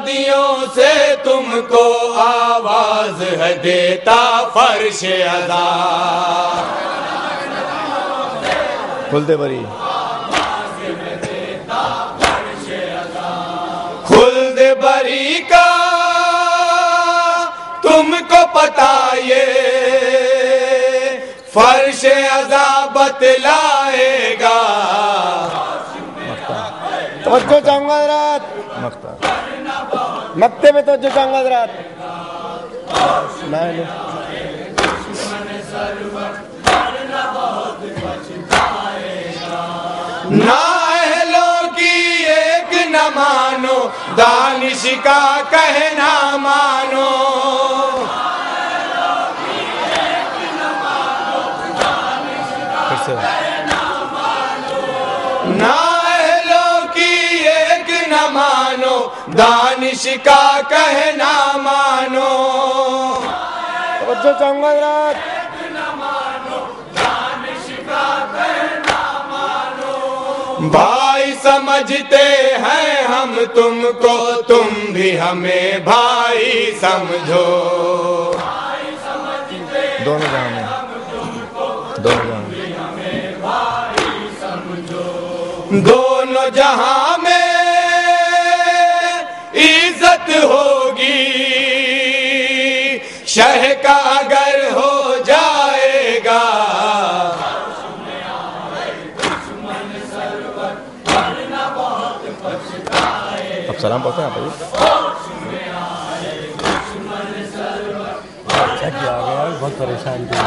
वादियों से तुमको आवाज है देता फर्श अज़ा। खुलदे बरी खुल्द बरी का तुमको पता ये फर्श अज़ा बतलाएगा। तवज्जो चाहूंगा हज़रात, मक्ते में तवज्जो चाहूंगा हज़रात। नाअहलों की एक न मानो, दानिश का कहना मानो। नाअहलों की एक न मानो, दानिश का कहना मानो। तवज्जो चाहूंगा हज़रात। भाई समझते हैं हम तुमको, तुम भी हमें भाई समझो। दोनों जहां में, दोनों जहां में, दोनों जहां में इज्जत होगी, शह का अगर हो जाएगा। अब सलाम पढ़ते हैं आप? अच्छा किया आ गया, बहुत परेशान थे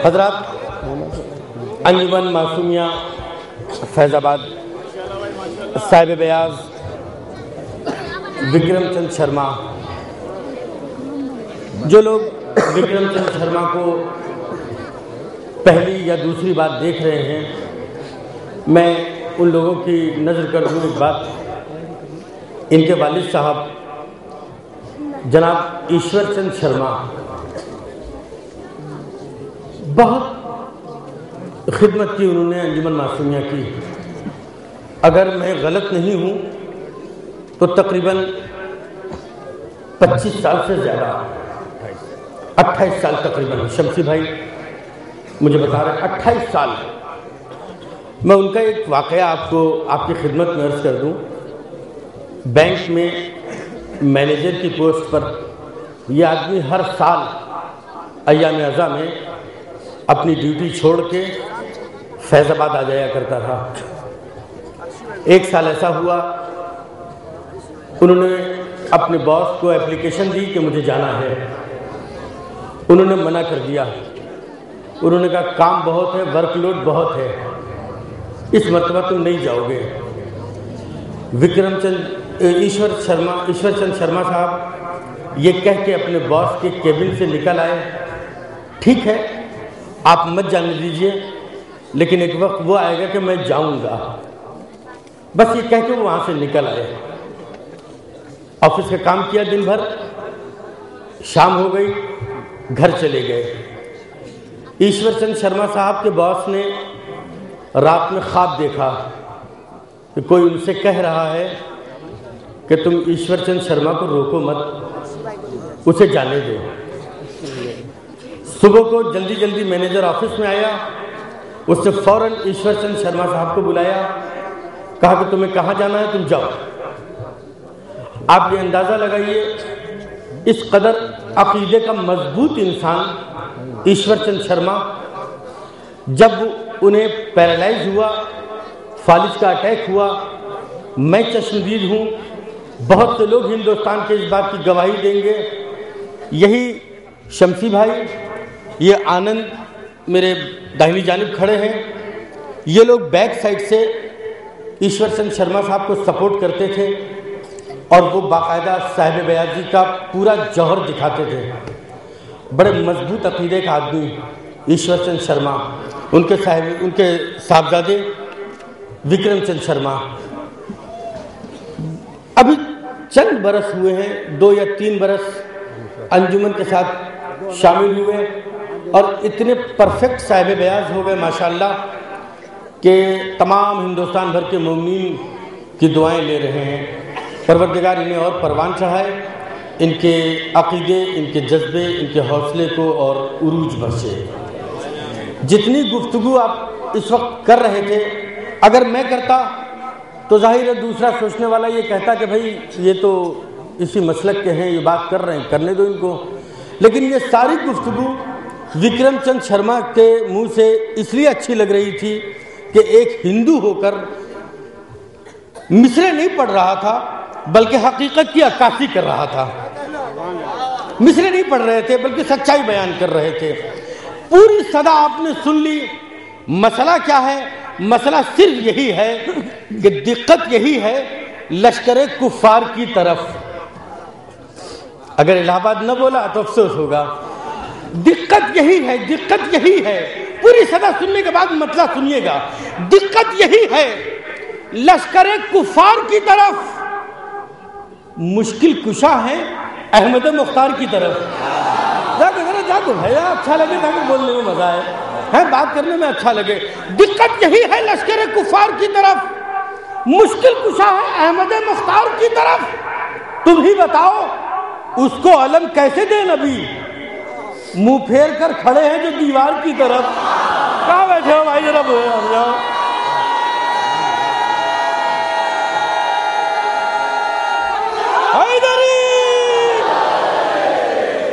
हज़रात। अंजुमन मासूमिया फैज़ाबाद साहिब बयाज विक्रम चंद शर्मा, जो लोग विक्रम चंद शर्मा को पहली या दूसरी बार देख रहे हैं, मैं उन लोगों की नज़र कर दूँ एक बात। इनके वालिद साहब जनाब ईश्वर चंद शर्मा बहुत खिदमत की उन्होंने अंजुमन मासूमिया की। अगर मैं गलत नहीं हूँ तो तकरीबन 25 साल से ज़्यादा, 28 साल तकरीबन, शमसी भाई मुझे बता रहे 28 साल। मैं उनका एक वाक़या आपको आपकी खिदमत में अर्ज़ कर दूँ। बैंक में मैनेजर की पोस्ट पर यह आदमी हर साल अय्याम अज़ा में अपनी ड्यूटी छोड़ के फैज़ाबाद आ जाया करता था। एक साल ऐसा हुआ, उन्होंने अपने बॉस को एप्लीकेशन दी कि मुझे जाना है। उन्होंने मना कर दिया। उन्होंने कहा काम बहुत है, वर्कलोड बहुत है, इस मरतबा तुम नहीं जाओगे। ईश्वर चंद शर्मा साहब ये कह के अपने बॉस के केबिन से निकल आए, ठीक है आप मत जाने दीजिए, लेकिन एक वक्त वो आएगा कि मैं जाऊंगा। बस ये कह के वो वहाँ से निकल आए। ऑफिस का काम किया दिन भर, शाम हो गई, घर चले गए। ईश्वर चंद शर्मा साहब के बॉस ने रात में ख्वाब देखा कि कोई उनसे कह रहा है कि तुम ईश्वर चंद शर्मा को रोको मत, उसे जाने दो। सुबह को जल्दी जल्दी मैनेजर ऑफिस में आया, उससे फौरन ईश्वर चंद शर्मा साहब को बुलाया, कहा कि तुम्हें कहाँ जाना है, तुम जाओ। आप ये अंदाज़ा लगाइए, इस कदर अकीदे का मजबूत इंसान ईश्वर चंद शर्मा, जब उन्हें पैरालाइज हुआ, फालिज का अटैक हुआ, मैं चश्मदीद हूँ, बहुत से लोग हिंदुस्तान के इस बात की गवाही देंगे। यही शमसी भाई, ये आनंद मेरे दाहिनी जानिब खड़े हैं, ये लोग बैक साइड से ईश्वर चंद शर्मा साहब को सपोर्ट करते थे और वो बाकायदा साहिब बयाजी का पूरा जौहर दिखाते थे। बड़े मजबूत अकीदे का आदमी ईश्वर चंद शर्मा, उनके साहबजादे विक्रम चंद शर्मा अभी चंद बरस हुए हैं, 2 या 3 बरस अंजुमन के साथ शामिल हुए और इतने परफेक्ट साहिब बयाज हो गए माशाल्लाह कि तमाम हिंदुस्तान भर के मोमिनीन की दुआएं ले रहे हैं। परवरदिगार इन्हें और परवान चढ़ाए, इनके अक़ीदे, इनके जज्बे, इनके हौसले को और उरूज बख्शे। जितनी गुफ्तगू आप इस वक्त कर रहे थे, अगर मैं करता तो जाहिर है दूसरा सोचने वाला ये कहता कि भाई ये तो इसी मसलक के हैं, ये बात कर रहे हैं, करने दो इनको। लेकिन ये सारी गुफ्तगू विक्रम चंद शर्मा के मुंह से इसलिए अच्छी लग रही थी कि एक हिंदू होकर मिसरे नहीं पढ़ रहा था, बल्कि हकीकत की अक्कासी कर रहा था। मिसरे नहीं पढ़ रहे थे, बल्कि सच्चाई बयान कर रहे थे। पूरी सदा आपने सुन ली। मसला क्या है? मसला सिर्फ यही है कि दिक्कत यही है लश्कर कुफार की तरफ। अगर इलाहाबाद न बोला तो अफसोस होगा। दिक्कत यही है, दिक्कत यही है। पूरी सदा सुनने के बाद मसला सुनिएगा। दिक्कत यही है लश्कर कुफार की तरफ। मुश्किल कुशा है अहमद मुख्तार की तरफ। जाको भैया, अच्छा लगे ताकि बोलने में मजा है, बात करने में अच्छा लगे। दिक्कत यही है लश्कर कुफार की तरफ। मुश्किल कुशा है अहमद मुख्तार की तरफ। तुम ही बताओ उसको अलम कैसे दे नबी, मुंह फेर कर खड़े हैं जो दीवार की तरफ। कहाँ बैठे हो भाई, जरा जाओ।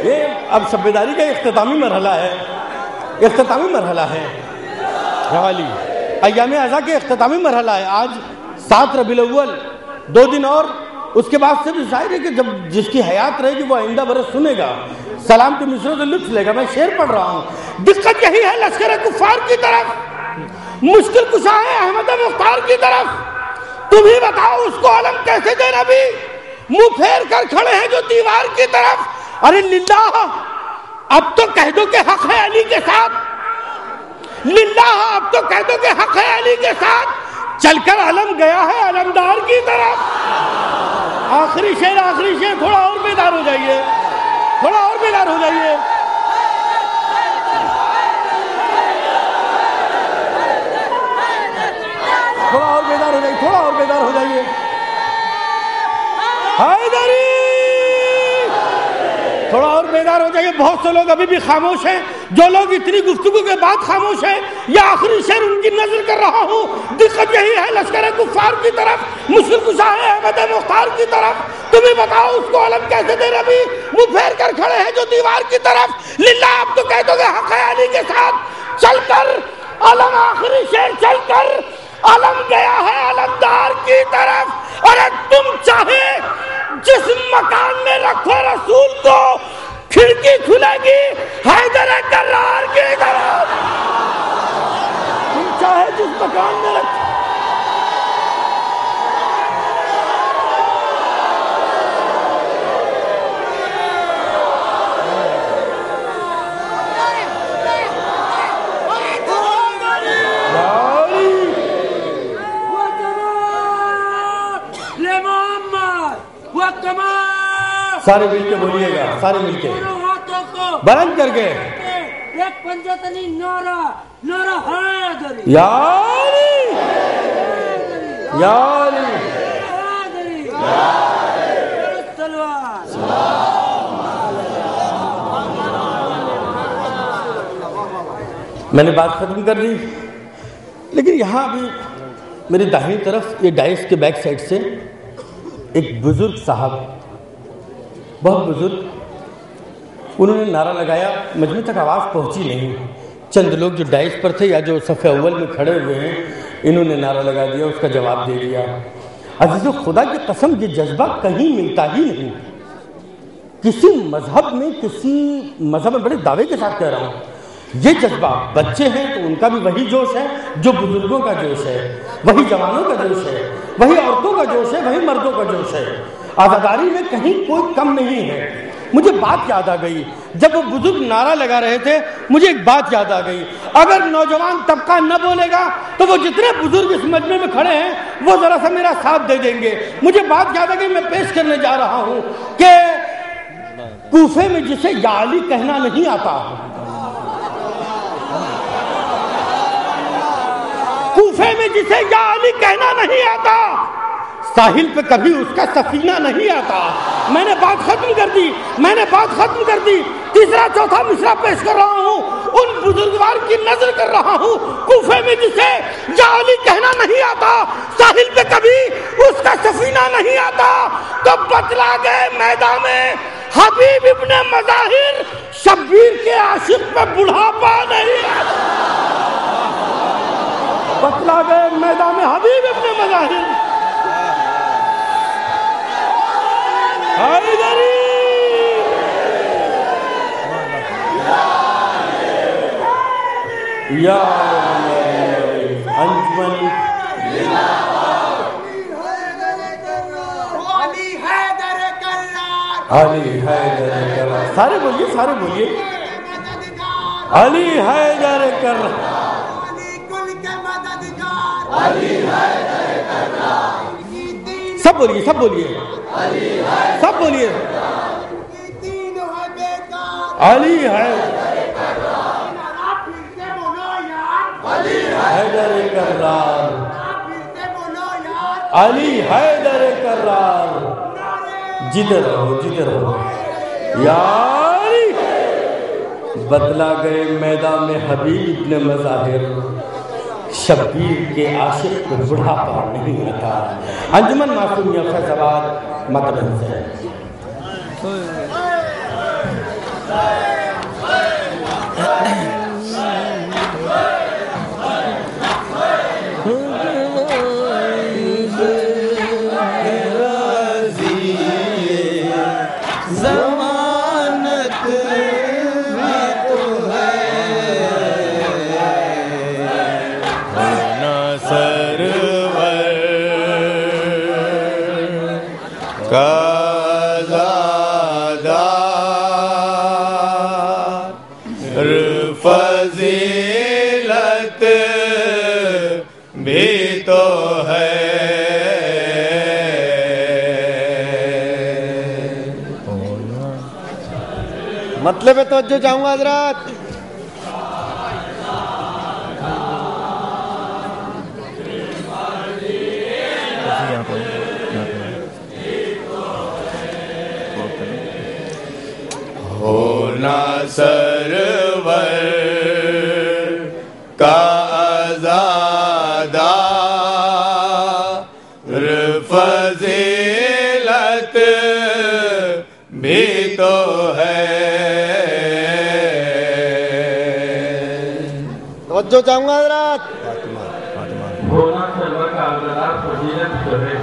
ये अब सब्बेदारी का इख्तितामी मरहला है, इख्तितामी मरहला है। हवाली अय्याम अज़ा के इख्तितामी मरहला है। आज 7 रबीउल अव्वल, 2 दिन और उसके बाद से भी जाहिर है कि जब जिसकी हयात रहेगी वो आइंदा बरस सुनेगा, सलाम के मिसरों से लुत्फ लेगा। मैं शेर पढ़ रहा हूँ। दिक्कत यही है लश्कर कुफार की तरफ। मुश्किल कुशा है अहमद मुख्तार की तरफ। तुम ही बताओ उसको अलम कैसे दे नबी, मुंह फेर कर खड़े हैं जो दीवार की तरफ। अरे लिल्लाह, अब तो कह दो कि हक है अली के साथ। लिल्लाह, अब तो कह दो कि हक है अली के साथ। चलकर अलम गया है अलमदार की तरफ। आखिरी शेर, आखिरी शेर। थोड़ा और बेदार हो जाइए, थोड़ा और बेदार हो जाइए। थोड़ा और बेदार हो जाइए, थोड़ा और बेदार हो जाइए। हैदरी, थोड़ा और बेदार हो जाइए। बहुत से लोग अभी भी खामोश हैं। जो लोग इतनी गुफ्तगू के बाद खामोश हैं, या आखिरी शेर उनकी नजर कर रहा हूँ। दिक्कत यही है लश्कर कुफार की तरफ। मुश्किल कुशा है अहमद मुख्तार की तरफ। तुम्हें बताओ उसको अलम कैसे दे रबी, मुंह फेर कर खड़े हैं जो दीवार की तरफ। लिल्ला, आप तो कह दोगे हक है अली के साथ। चलकर अलम, आखिरी शेर, चलकर अलम गया है अलमदार की तरफ। अरे तुम चाहे जिस मकान में रखो रसूल को, खिड़की खुलेगी हैदर करार की तरफ। तुम चाहे जिस मकान में रखो। सारे मिलके बोलिएगा, सारे मिलके बुलंद करके एक पंजातनी नारा, नारा हैदरी, यारी यारी मैंने बात खत्म कर दी। लेकिन यहाँ अभी मेरी दाहिनी तरफ ये डाइस के बैक साइड से एक बुजुर्ग साहब, बहुत बुजुर्ग, उन्होंने नारा लगाया। मजमे तक आवाज़ पहुंची नहीं। चंद लोग जो डाइस पर थे या जो सफ़े अव्वल में खड़े हुए हैं, इन्होंने नारा लगा दिया, उसका जवाब दे दिया। अज़ीज़ो खुदा की कसम, ये जज्बा कहीं मिलता ही नहीं। किसी मजहब में, किसी मजहब में, बड़े दावे के साथ कह रहा हूँ, ये जज्बा, बच्चे हैं तो उनका भी वही जोश है जो बुजुर्गों का जोश है, वही जवानों का जोश है, वही औरतों का जोश है, वही मर्दों का जोश है। आज़ादारी में कहीं कोई कम नहीं है। मुझे बात याद आ गई, जब वो बुजुर्ग नारा लगा रहे थे, मुझे एक बात याद आ गई। अगर नौजवान तबका न बोलेगा तो वो जितने बुजुर्ग इस मजमे में खड़े हैं वो जरा सा मेरा साथ दे देंगे। मुझे बात याद आ गई, मैं पेश करने जा रहा हूं कि कूफे में जिसे या अली कहना नहीं आता, कूफे में जिसे या अली कहना नहीं आता, साहिल पे कभी उसका सफीना नहीं आता। मैंने बात खत्म कर दी, तीसरा चौथा मिसरा पेश कर रहा हूँ, उन बुजुर्गवार की नजर कर रहा हूँ। कूफे में जिसे या अली कहना नहीं आता, साहिल पे कभी उसका सफीना नहीं आता, तो बतला गए मैदान में हबीब इब्ने मज़ाहिर, शब्बीर के आशिक पे बुढ़ापा नहीं आता। बतला गए मैदान में हबीब इब्ने मज़ाहिर, हैदरी या अंजुमन अली हैदर कर, सारे बोलिए अली हैदर कर, सब बोलिए अली है हैदर कर्रार, अली हैदर कर्रार, जिधर हो यारी। बदला गए मैदान में हबीब इब्ने मज़ाहिर, शब्बीर के आशिक को बुढ़ापा नहीं आता। अंजुमन मासूमिया फैज़ाबाद मतबन से फजीलत भी तो है। मतलब है तवज्जो चाहूंगा हजरात। होना सरवर का आज़ादा फजीलत भी तो है। तवज्जो चाहूंगा हजरात। होना सरवर का आज़ादा फजीलत तो है।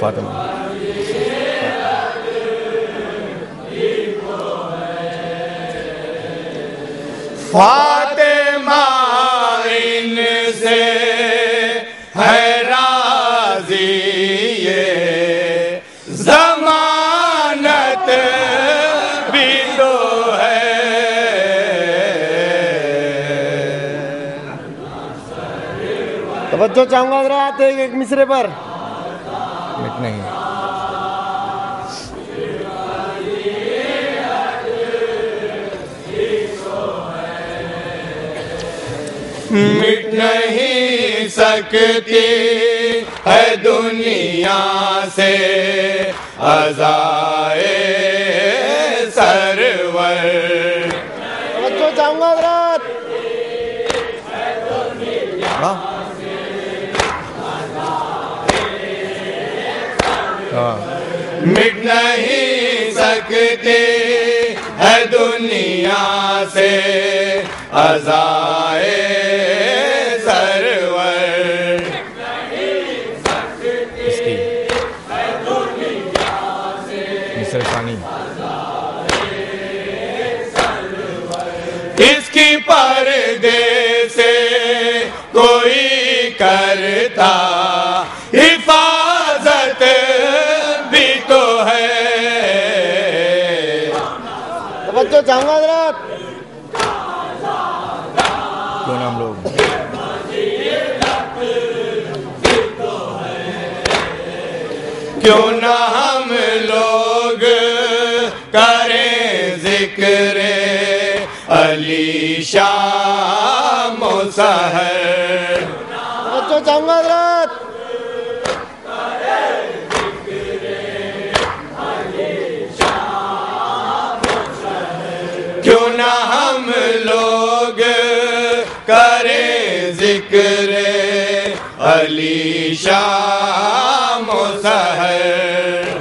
फातिमा फातिमा इनसे है राज़ी, ये ज़मानत भी तो है। तवज्जो चाहूंगा हजरात एक मिसरे पर। मिटना ही मिट नहीं सकती है दुनिया से अज़ाए सरवर। तवज्जो चाहूंगा हजरात। मिट नहीं सकती है दुनिया से अज़ाए सरवर। इसकी मिसरसानी इसकी पर्दे से कोई करता हिफाजत भी तो है। तवज्जो चाहूंगा हजरात। क्यों नाम लोग क्यों ना हम लोग करें जिक्र अली शाह सहर। तवज्जो चाहूंगा हजरत। क्यों ना हम लोग करें जिक्र अली शाम सहर।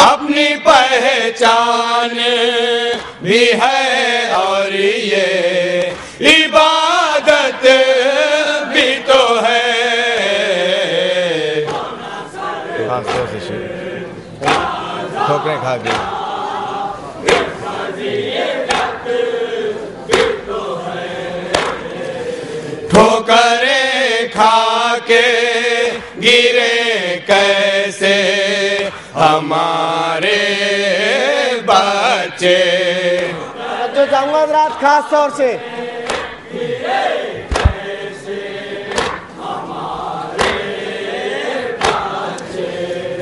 अपनी पहचान भी है और ये इबादत भी तो है। ठोकरें खा के ठोकरें खा के गिरे कैसे हमारे बच्चे। तवज्जो चाहूंगा हजरत खास तौर से।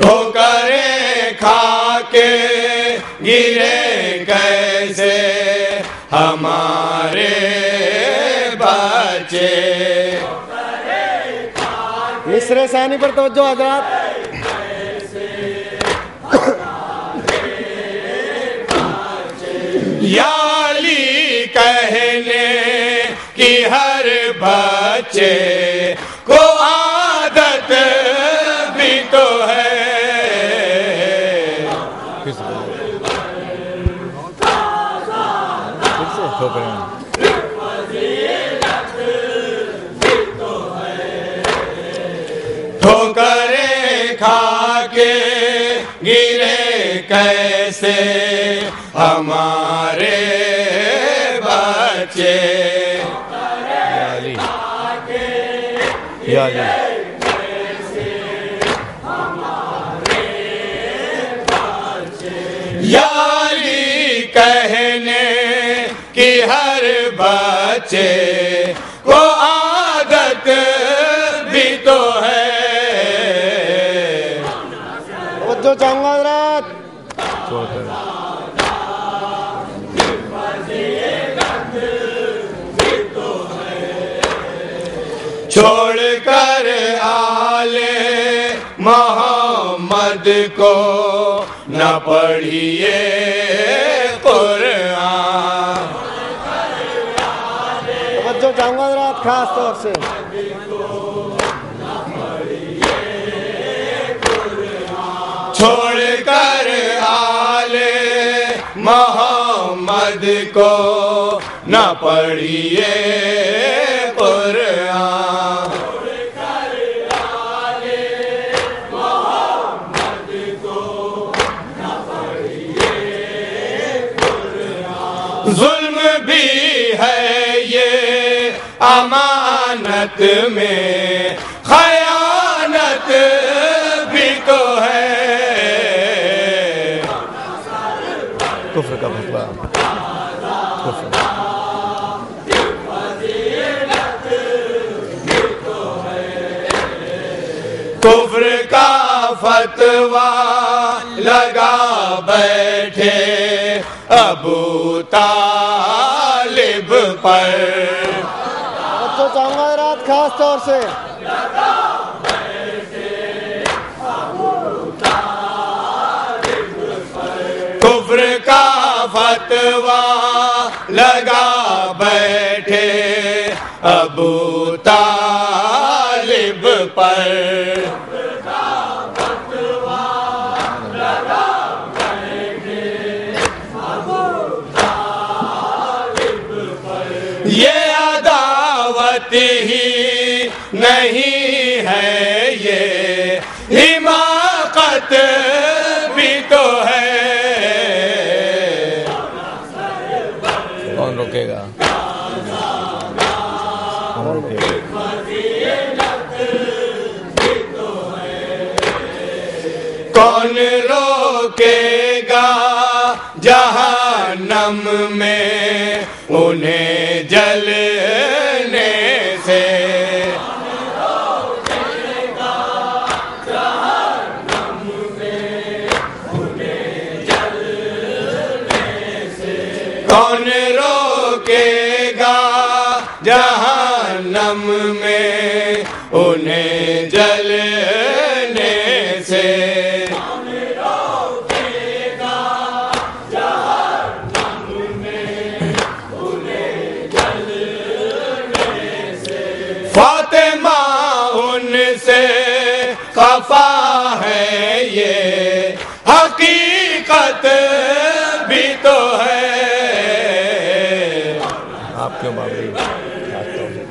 ठोकरें खा के गिरे कैसे हमारे बच्चे। मिसरे सानी पर तवज्जो हजरत। याली कहने की हर बच्चे को आदत भी तो है। फिर से ठोकरें ठोकरें खा के गिरे कैसे हमारे बच्चे। या अली याली कहने की हर बच्चे को आदत भी तो है। तवज्जो चाहूंगा हजरत। छोड़कर छोड़कर आले मोहम्मद को न पढ़िए कुरान। तवज्जो चाहूंगा हजरत खास तौर से। छोड़कर आले मोहम्मद को न पढ़िए कुरान। जुल्म भी है ये अमानत में खयानत भी तो है। कुफ्र का फतवा कुफ्र कुफ्र का फतवा लगा बैठे अबू तालिब पर। तवज्जो चाहूंगा हजरत खास तौर से। कुफ्र का फतवा लगा बैठे अबू तालिब पर। ये अदावत ही नहीं है ये हिमाकत भी तो है। कौन रोकेगा कौन रोकेगा। कौन रोकेगा जहन्नम में उन्हें जलने से। उन्हें जलने से। फातिमा उनसे खफा है ये हकीकत भी तो है। आप क्यों बाबरी?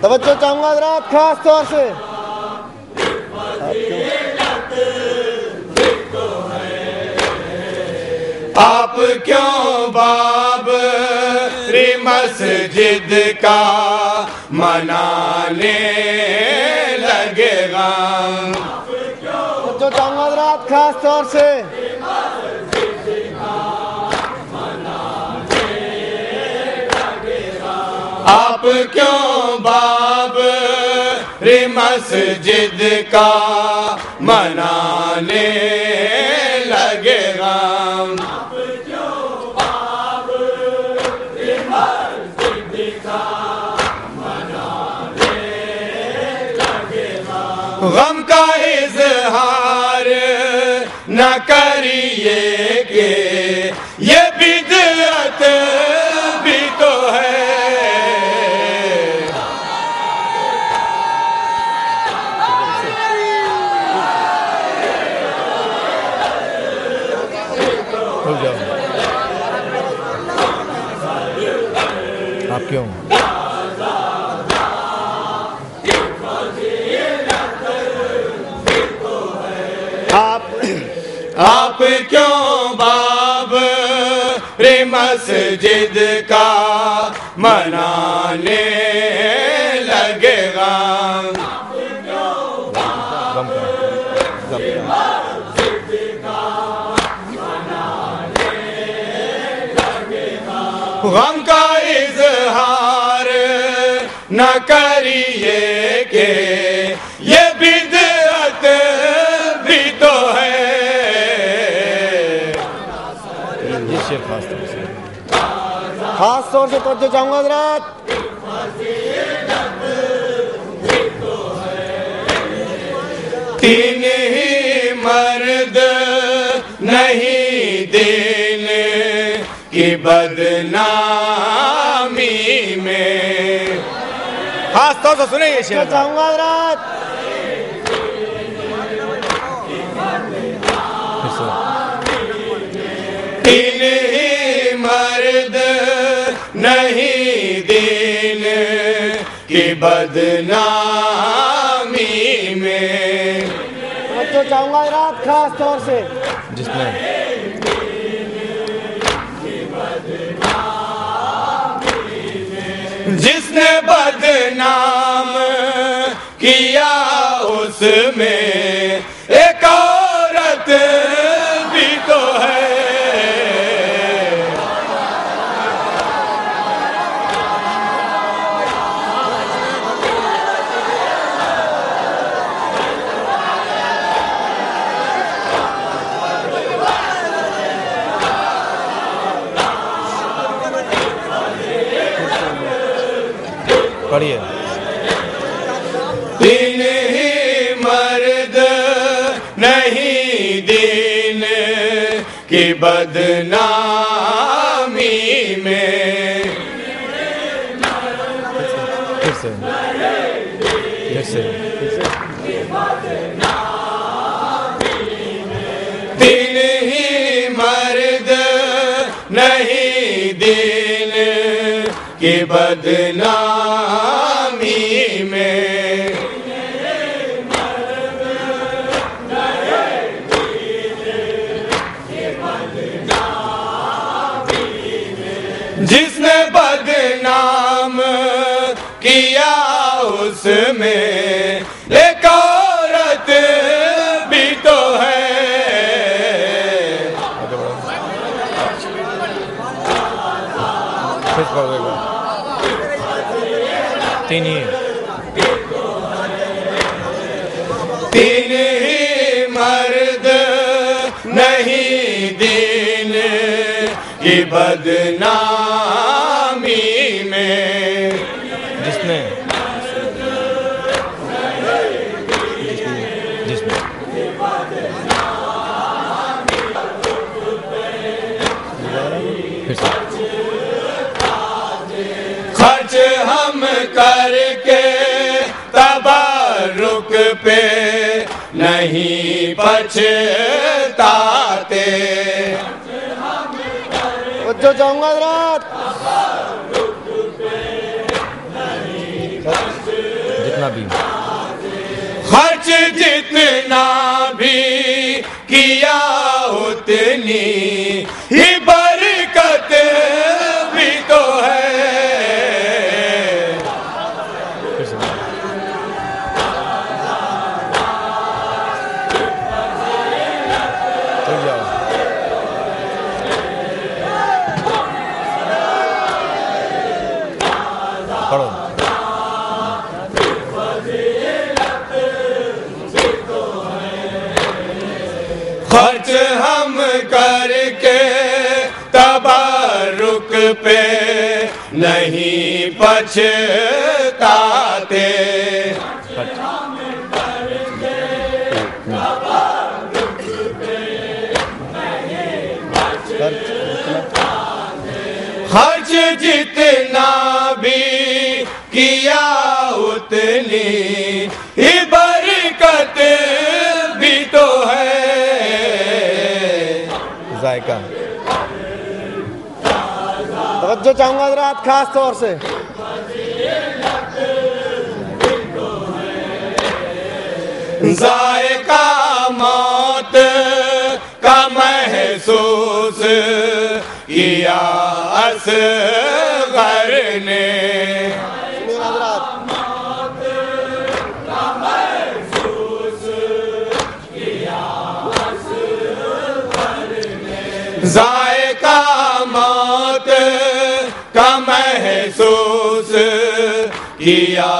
तवज्जो चाहूंगा हजरात खास तौर से। आप क्यों बाबरी मस्जिद का मनाने लगेगा? तवज्जो चाहूंगा हजरात खास तौर से। आप क्यों बाबरी मस्जिद का मनाने लगेगा? गम का इजहार न करिए कि ये बिदअत भी तो है। रुक जाओ। आप क्यों? आप क्यों बाबरी मस्जिद का मनाने लगेगा? गम का इजहार न करिए कि ये बिदअत भी तो है। खास तौर से तवज्जो चाहूंगा हजरात। तीन ही मर्द नहीं दिन की बदनामी में। खास तौर से सुने ये शेर। चाहूंगा हजरात। तीन ही मर्द नहीं दिन की बदनामी में। तवज्जो चाहूंगा हजरात खास तौर से। जिसने जिसने बदनाम किया उसमें एक औरत भी तो है। पढ़िए। तीन ही मर्द नहीं दिन की बदनामी में। फिर से तीन ही मर्द नहीं दिन की बदनामी में। जिसने बदनाम किया उसमें एक औरत भी तो है। तीन ही मर्द नहीं दिन की बदनामी में। जिसने नहीं पछताते। बच्चों चाहूंगा रात जितना भी खर्च जितना भी किया उतनी ही बरकत भी तो है। पढ़ो। खर्च हम करके तबरुक पे नहीं पछताते। खर्च जितना भी किया उतनी ही बरकत भी तो है। जायका तवज्जो चाहूंगा रात खास तौर से। जायका मौत का महसूस किया असगर ने। जायका मौत का महसूस किया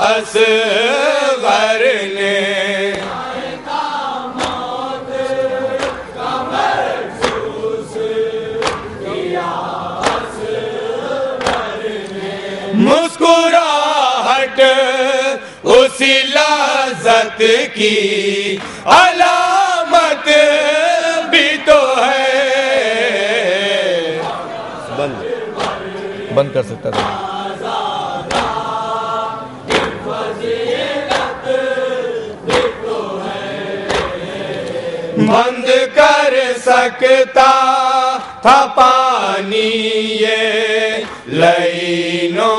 असगर ने। मुस्कुराहट उसी लज़्ज़त की अलामत भी तो है। बंद कर सकता था। बंद कर सकता था पानी ये लाइनों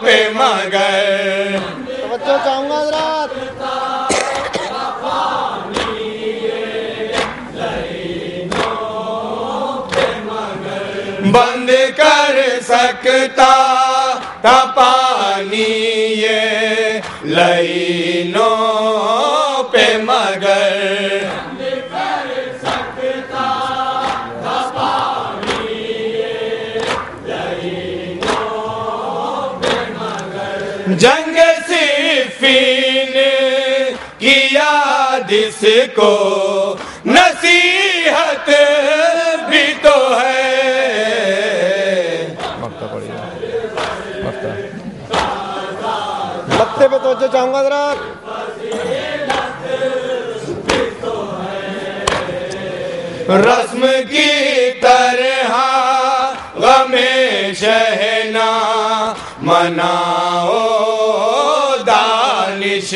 पे मगर। तवज्जो चाहूंगा रात बंद कर सकता था पानी ये लाइनों पे मगर। जंग सिफ़ीन की याद इसको नसीहत भी तो है। मक्ता पड़ेगा मक्ता। मत्ते पे तवज्जो चाहूंगा रात। रस्म की तरह गमे शहना मनाओ दानिश।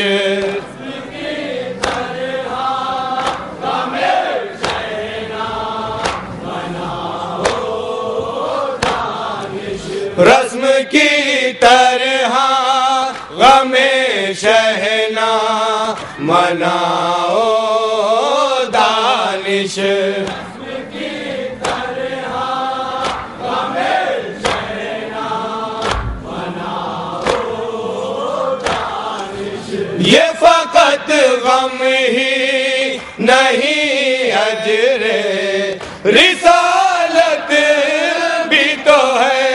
रस्म की तरह गमे शहना मनाओ दानिश। ये फकत गम ही नहीं अजरे रिसालत भी तो है।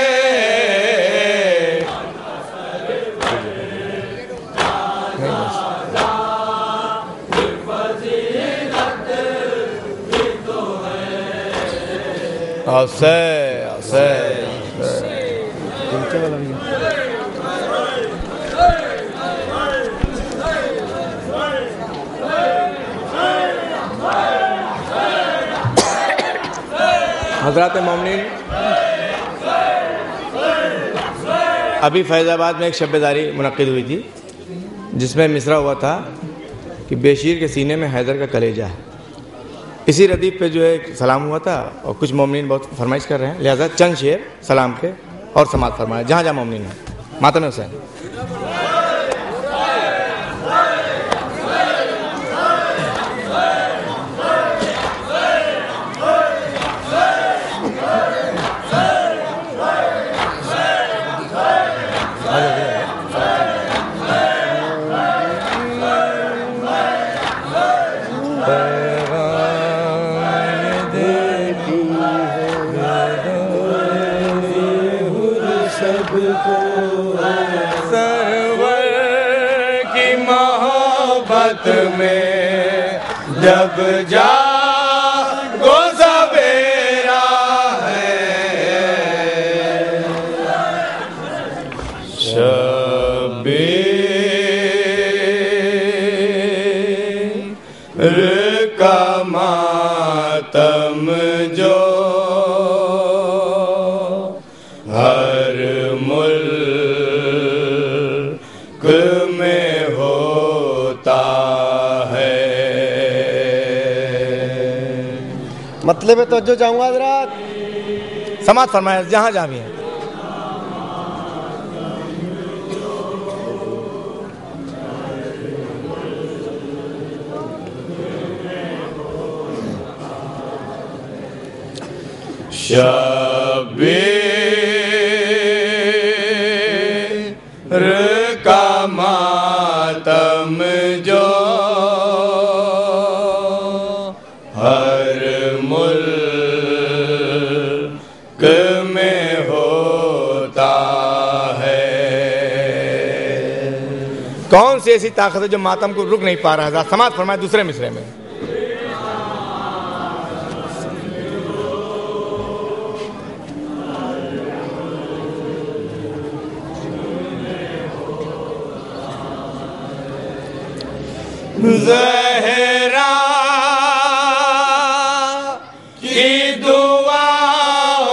आसे आसे हज़रात मोमिनीन, अभी फैज़ाबाद में एक शब्बेदारी मुनक्किद हुई थी जिसमें मिसरा हुआ था कि बेशीर के सीने में हैदर का कलेजा है। इसी रदीफ पे जो है सलाम हुआ था और कुछ मोमिनीन बहुत फरमाइश कर रहे हैं, लिहाजा चंद शेर सलाम के और समात फरमाए जहाँ जहाँ मोमिनीन है। मातम हुसैन। में जब जागो सवेरा है, शबीर का मातम जो हर मुल्क में होता है। मतलब है तवज्जो चाहूंगा हजरात। समात फरमाया जहाँ जहाँ भी है। शबीर का मातम जो हर मुल्क में होता है। कौन सी ऐसी ताकत है जो मातम को रुक नहीं पा रहा है? समात फरमाया दूसरे मिसरे में। ज़हरा की दुआओं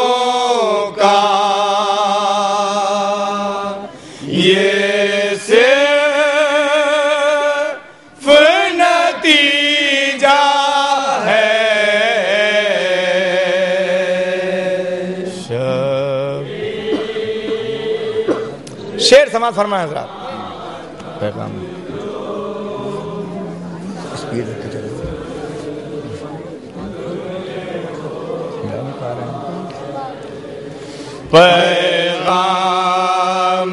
का ये सिर्फ नतीजा है। शेर समात फरमाया हज़रात। पैगाम स्पीड रख के चलो। पैगाम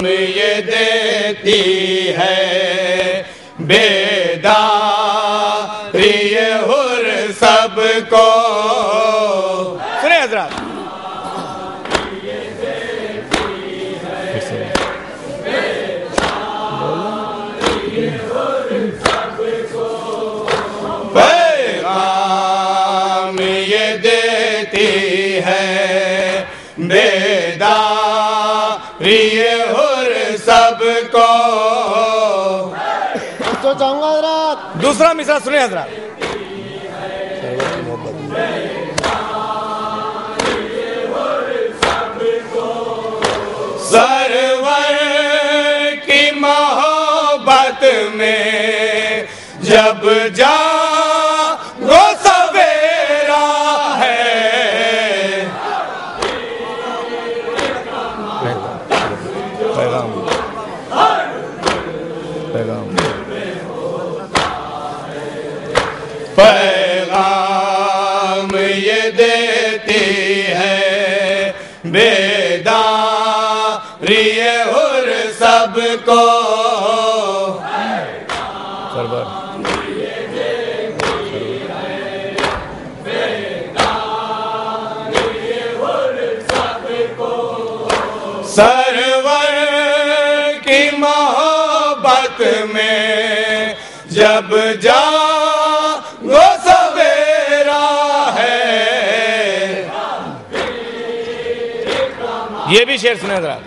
ये देती है बेदारी ये हुर सबको। सुने हज़रात। पैगाम ये देती है बेदारी ये हुर सबको। तवज्जो चाहूंगा हजरात। दूसरा मिसरा सुने हज़रात। सरवर की मोहब्बत में जब जागो सवेरा है, पैगाम पैगाम पैगाम ये देती है बेदारी ये हुर सबको। सरवर सरवर की मोहब्बत में जब जागो सवेरा है। ये भी शेर सुने हज़रात।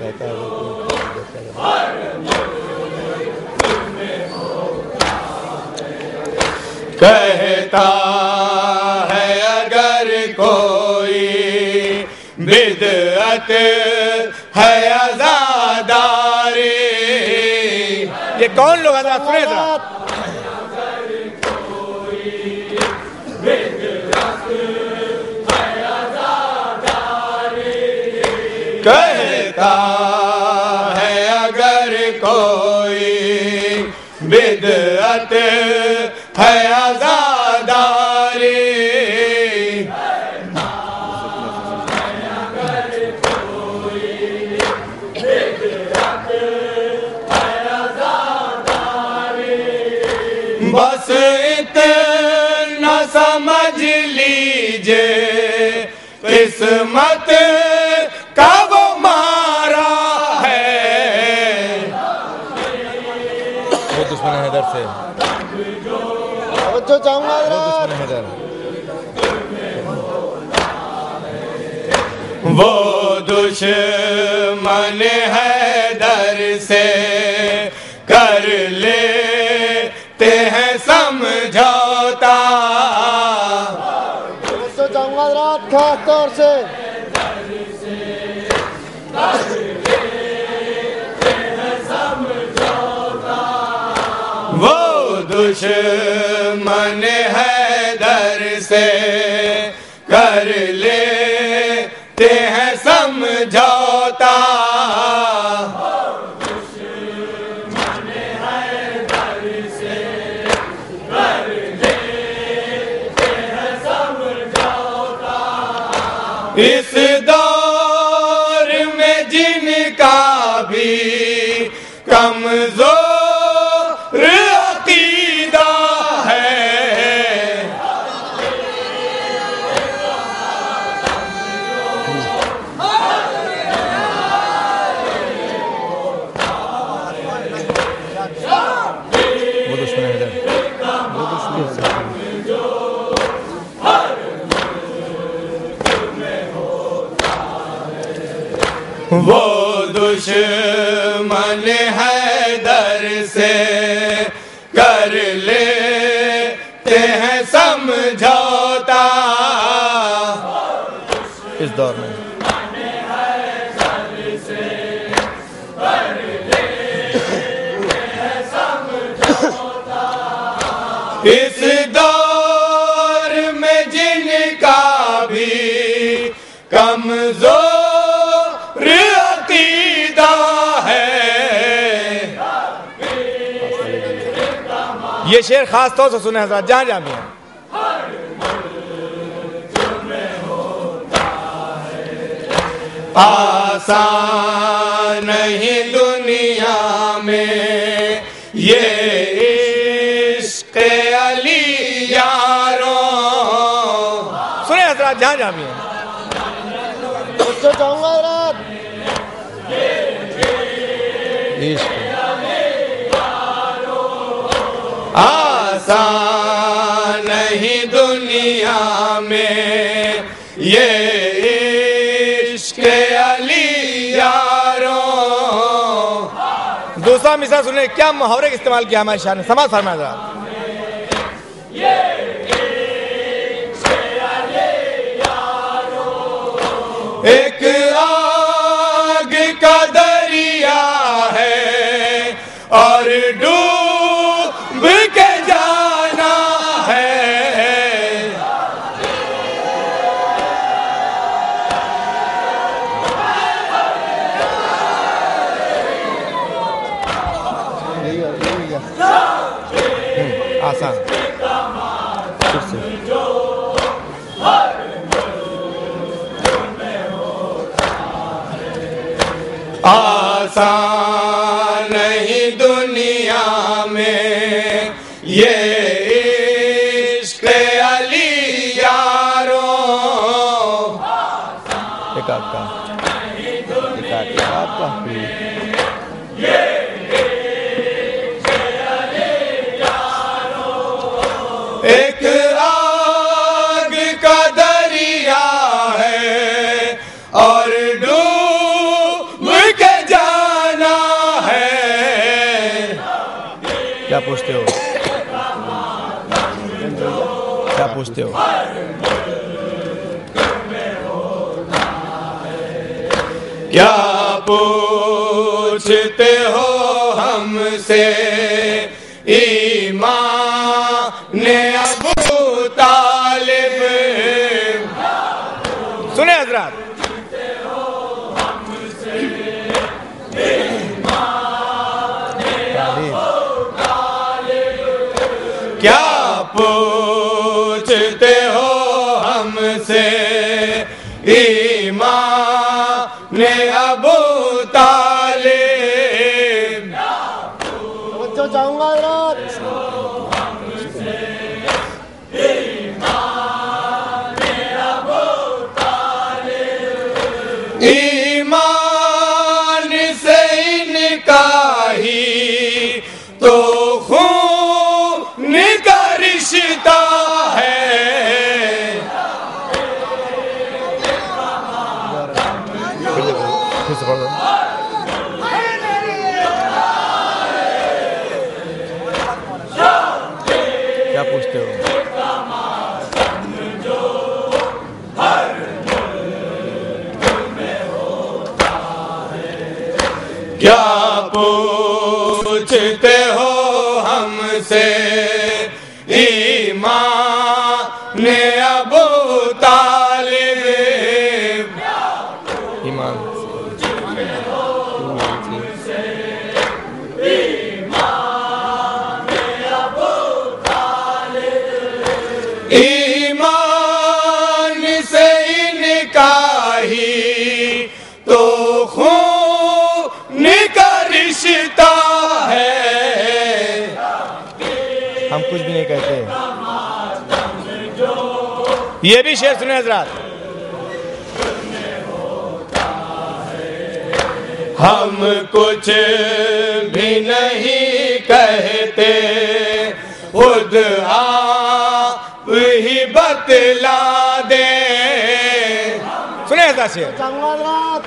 कहता है अगर कोई बिदअत है अज़ादारी। ये कौन लोग हज़रात? सुने हज़रात। कहता है अगर कोई बिदअत है आज़ादारी, बस इतना समझ लीजिए किस्मत का वो मारा है। वो दुश्मन हैदर से, जो चाहूंगा वो दुश्मन हैदर, वो दुश्मन हैदर से कर लेते हैं समझौता, जो चाहूंगा रात खास तौर से वो दुश्मन हैदर से कर लेते हैं समझौता, इस दौर में जिनका भी कमजोर अकीदा है, वो दुश्मन हैदर, वो दुश्मन वो दुश्मन हैदर से कर लेते हैं समझौता, इस दौर में इस दौर में जिनका भी कमजोर अकीदा है, ये शेर खास तौर से सुने हजरत, जहाँ जहाँ भी हैं। आसान नहीं दुनिया में ये इश्क़ अली यारों, सुने हजरत, जहाँ जहाँ भी हैं। जो चाहूंगा रात इश्क आसान नहीं दुनिया में ये इश्क़ अली यारों। दूसरा मिसरा सुने, क्या मुहावरे का इस्तेमाल किया हमारे शाह ने, समाज फरमाया जरा। एक आग का दरिया है और डूब के जाना है, आसान फिर से। आसान नहीं दुनिया में ये इश्क़ अली यारों। एक आपका एक आग का दरिया है और डूब के जाना है। क्या पूछते हो, क्या पूछते हो? क्या पूछते हो हमसे ईमान अबू तालिब। सुने हजरात, क्या पूछते हो हमसे ईमान अबू तालिब। बच्चों चाहूंगा हजरात। ईमान से निकाही तो खून का रिश्ता है। क्या पूछते हो? क्या पूछते हो हमसे ईमान अबू तालिब। ईमान ईमान से निकाही तो खून का रिश्ता है। हम कुछ भी नहीं कहते। ये भी शेर सुने हजरात। हम कुछ भी नहीं कहते, खुद आप ही बतला दे। सुने हजरात शेर। चाहूंगा हजरात।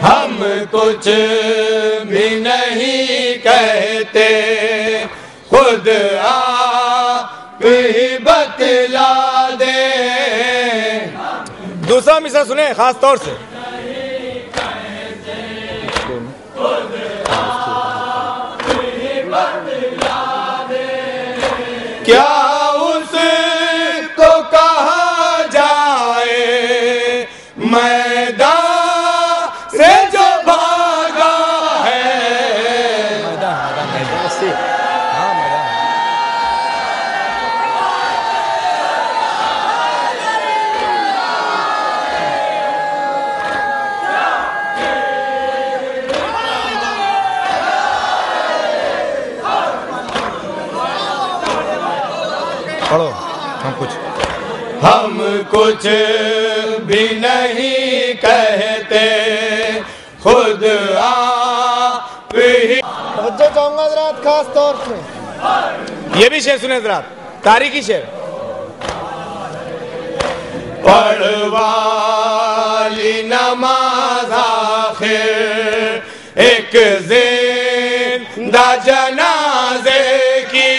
हम कुछ भी नहीं कहते, खुद आप ही बतला दे। दूसरा मिसरा सुने खास तौर से। क्या उसको कहा जाए मैदान से जो भागा है। पढ़ो। हम कुछ भी नहीं कहते, खुद आप ही। बच्चों चाहूंगा हजरात खास तौर से। ये भी शेर सुने हजरात। तारीखी शेर। पढ़वाली नमाज आखिर एक जिंदा जनाजे की।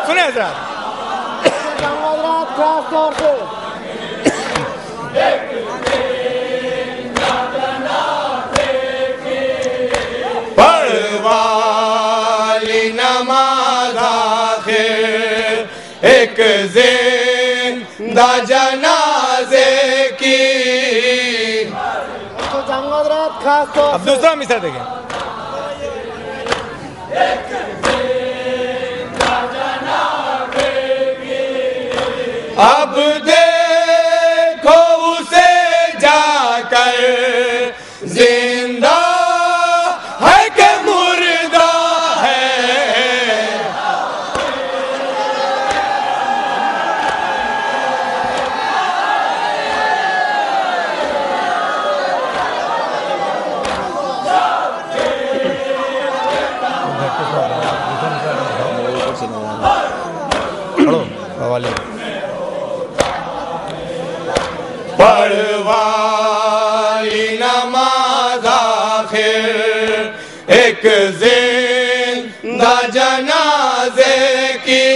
सुने हजरात। चाहूंगा हजरात खास तौर से। पढ़वाली नमाज आखिर एक जिंदा जनाजे की। बच्चों चाहूंगा हजरात खास तौर अब से। दूसरा मिसरा देखें। अब देखो उसे जाकर जिंदा है कि मुर्दा है। पढ़ो हवाले। पढ़वाली नमाज आखिर एक जिंदा जनाजे की।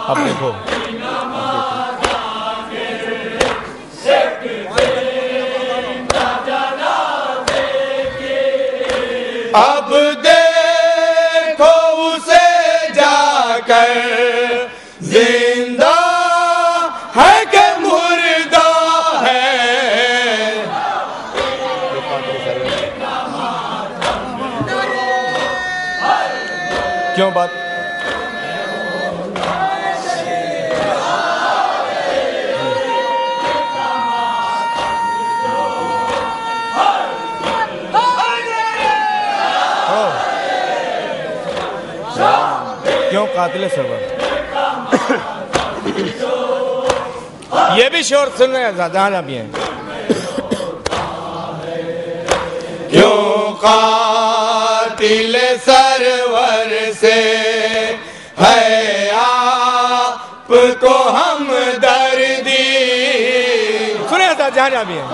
अब देखो। अब देखो उसे जाकर जिंदा है कि मुर्दा क्यों बात? क्यों कातिल सरवर? ये भी शोर सुन रहे हैं जहाँ भी हैं। क्यों कातिल सरवर से है आपको हम दर्दी। सुने जहाँ भी हैं।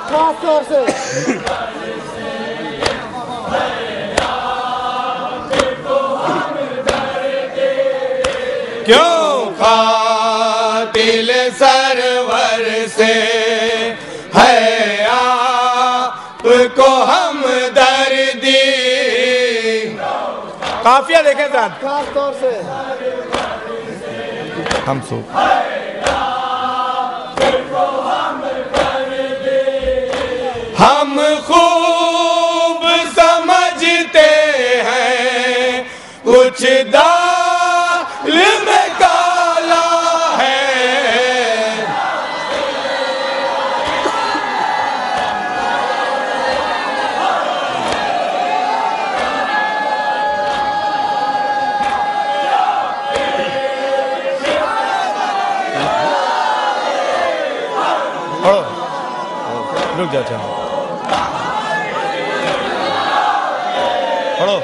खास तौर से क्यों कातिल सरवर से है आपको हम दर्दी। काफिया देखें साथ। खास तौर से हम सो हम खूब समझते हैं कुछ दाल में काला है। रुक जा पढ़ो।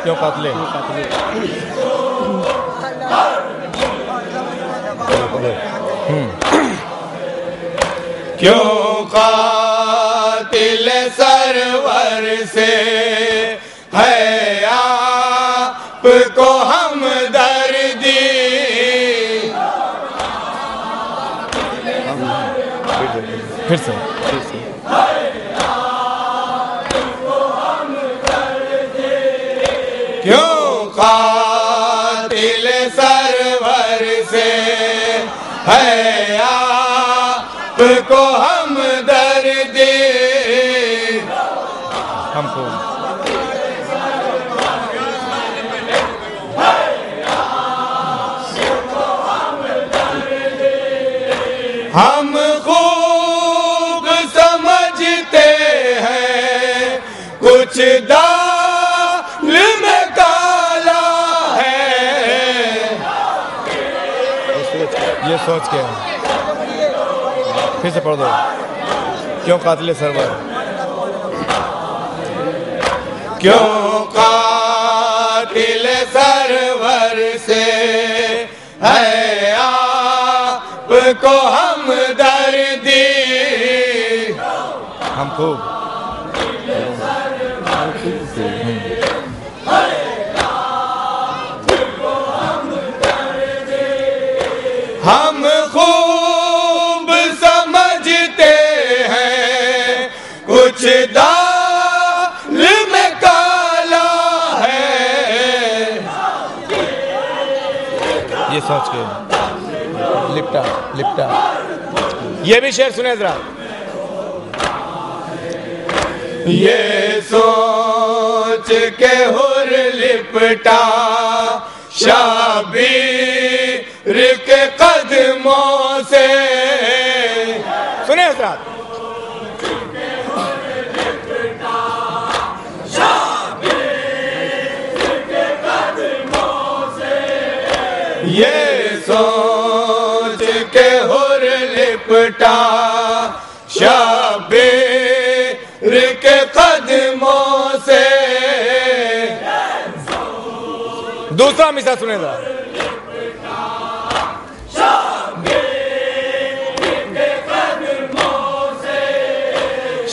क्यों कातिले? क्यों कातिल सरवर से है आपको हम दर्दी। फिर से क्यों कातिल सरवर से है आपको हम दर्दी। हमको हम खूब समझते हैं कुछ दाल में काला है। ये सोच के फिर से पढ़ दो। क्यों कातिल सरवर? क्यों कातिल सरवर से है आपको हम दर्दी। हम खूब हम खूब समझते हैं कुछ दाल में काला है। ये सोच के लिपटा लिपटा। ये भी शेर सुने जरा। ये सोच के हुर लिपटा शाबीर के कदमों से। सुने हजरात। ये सोच के हुर लिपटा शाबीर के कदमों से। दूसरा मिसा सुनेगा।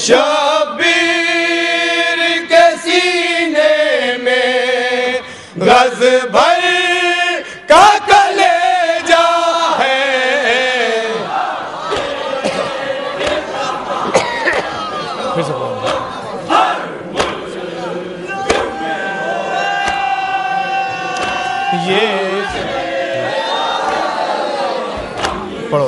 शबीर के सीने में गज भर का कलेजा है। फिर से बोलो। ये पढ़ो।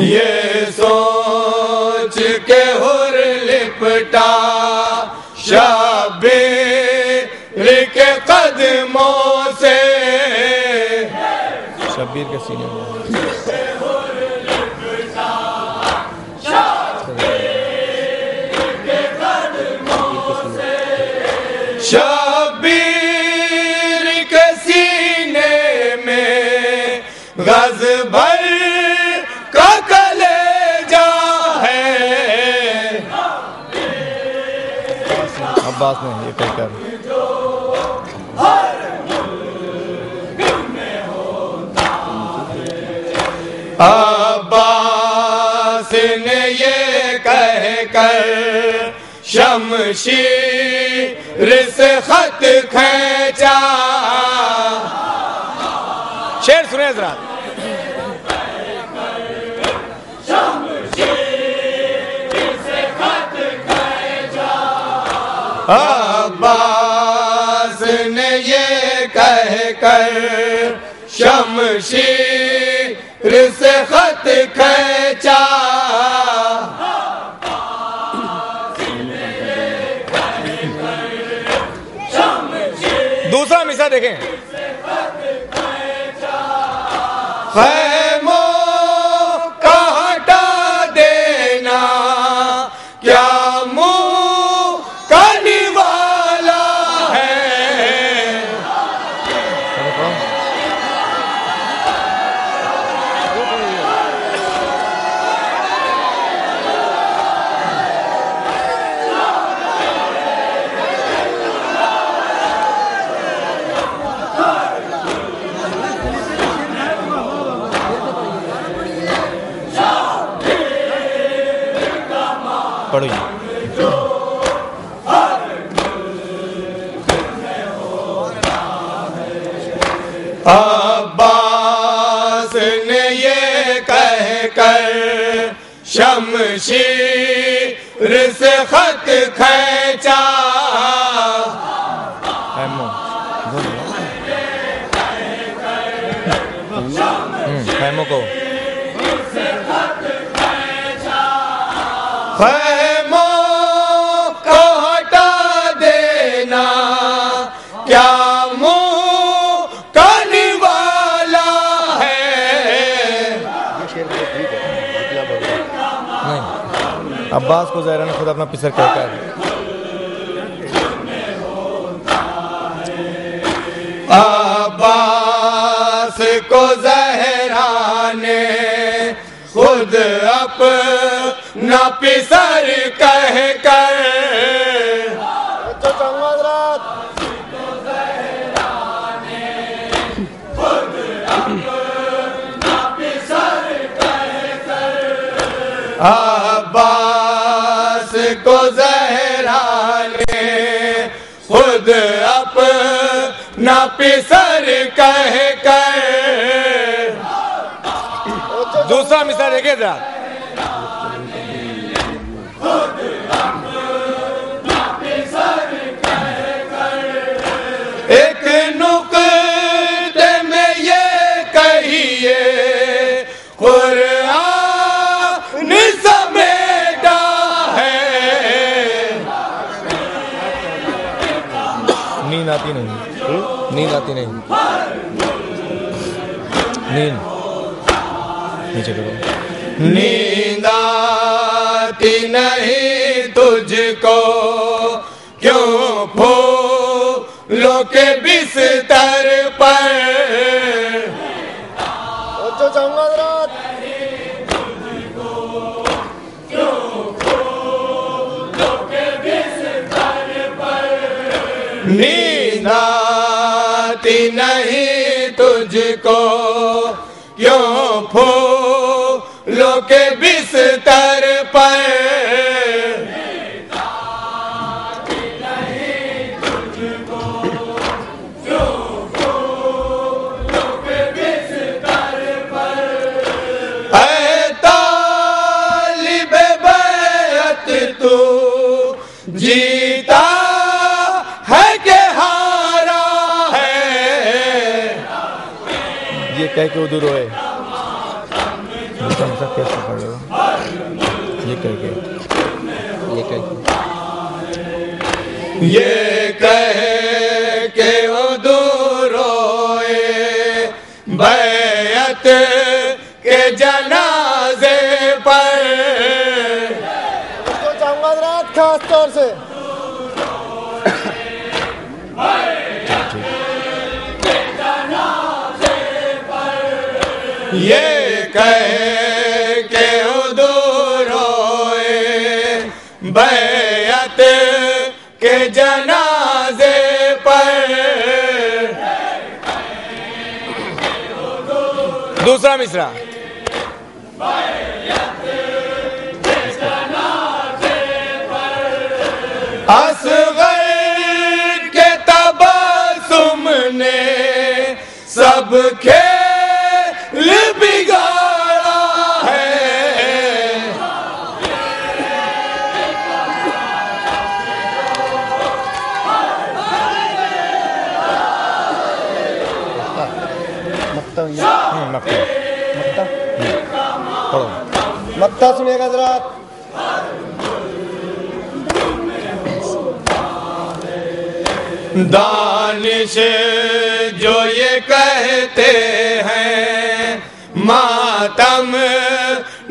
ये सोच के हुर लिपटा शब्बीर के कदमों से। शब्बीर के सीने में शब्बीर के सीने में गज भर का कलेजा है। अब्बास ने ये कहकर अब्बास ने ये कहकर शमशीर से खत खींचा। शेर सुने जरा। अब्बास ने ये कहकर शमशीर से खत खींचा। दूसरा मिसरा देखें। खैमों का हटा देना क्या मुँह का निवाला है। पढ़ो ये। अब्बास ने ये कहकर शमशीर से खत खींचा। खैमों को खैमों को हटा देना क्या मुँह का निवाला है। नहीं, अब्बास को ज़हरा ने खुद अपना पिसर कहकर अब्बास को ज़हरा ने खुद अपना पिसर कहकर अब्बास को ज़हरा ने खुद अपना पिसर कहकर। दूसरा मिसरा देखिए जरा। एक नुक्ते में ये कहिए कुरान समेटा है। नींद आती नहीं, नींद आती नहीं, नींद नीचे करो। नींद आती नहीं तुझको क्यों फूलों के बिस्तर पर। नींद आती नहीं तुझको क्यों फूलों के बिस्तर पर। तू जीता है कि हारा है। ये कह के उधर रोए। कैसे पढ़ लो ये कह के ये कहे के दूर रोए बैत के जनाजे पर। तो चाहूंगा रात खास तौर से ये कहे के दूर रोए बैत के जनाजे पर। दूसरा मिसरा। असगर के तबस्सुम ने सब खेल बिगाड़ा है। मक्ता सुनिएगा हजरात। दानिश जो ये कहते हैं मातम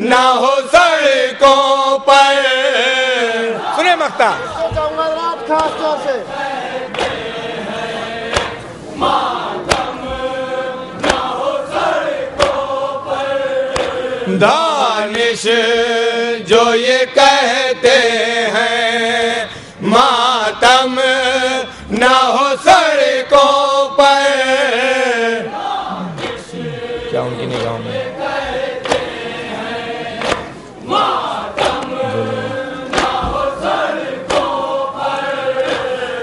ना हो सड़कों पर। सुने मक्ता। तो चाहूंगा रात खास तौर से दानिश जो ये कहते हैं मातम ना हो सड़कों पर। क्या उनकी निगाहों में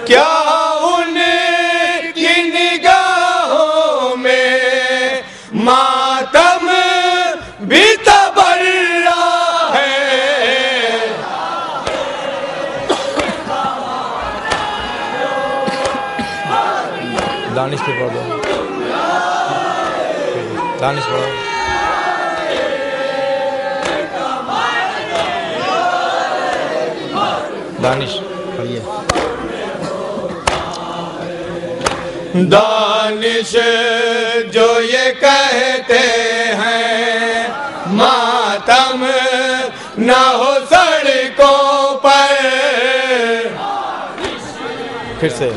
क्या उनकी निगाहों में मातम भी तबर्रा है। दानिश पे पढ़ दो। दानिश पढ़ो। दानिश पढ़िए। दानिश जो ये कहते हैं मातम ना हो सड़कों पर। फिर से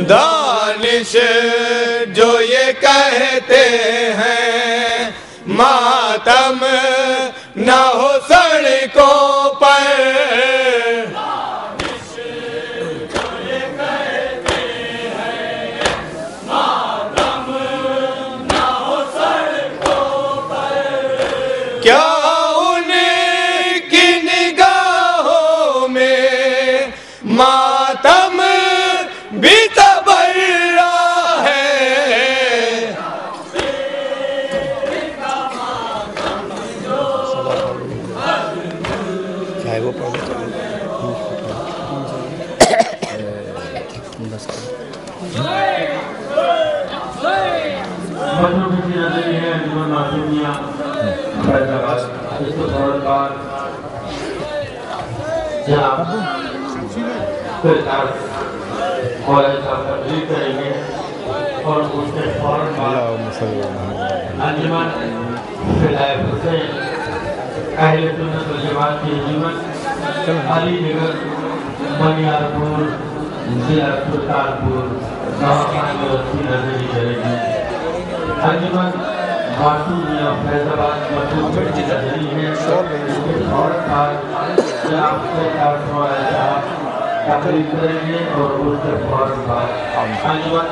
दानिश जो ये कहते हैं मातम ना हो सड़कों पर। क्या उनकी निगाहों में मातम भी तबर्रा है। चाहे वो पढ़ो करेंगे और उसके फौरन बाद अंजुमन फिलहाल हुसैन अहले सुन्नत वल जमात के जीवन अली नगर बनियारपुर जिला सुल्तानपुर नजरी करेगी। अंजुमन मासूमिया फैजाबाद नजरी है। फौरन बाद तकरीब करेंगे और उसके फौरन बाद अंजुमन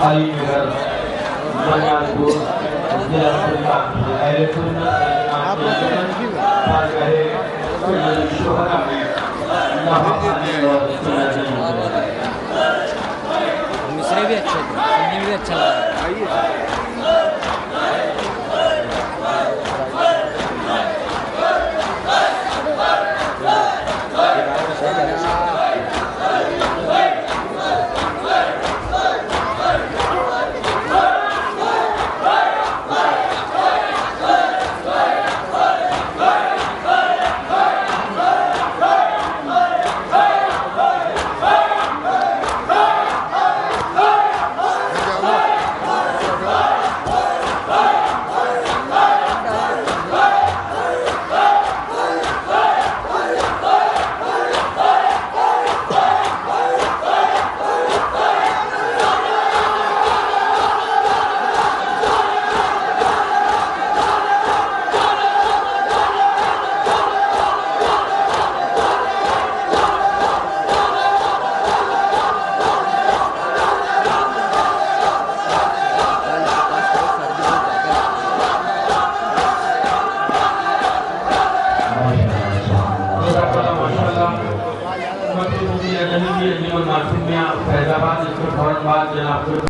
अली नगर बनियारपुर जिला सुल्तानपुर अहले सुन्नत मिसरे भी अच्छे थे, सुनने में भी अच्छा लगा। मुफ्ती अजमी जी, अंजुमन मासूमिया फैजाबाद, इसके फौरन बाद जनाब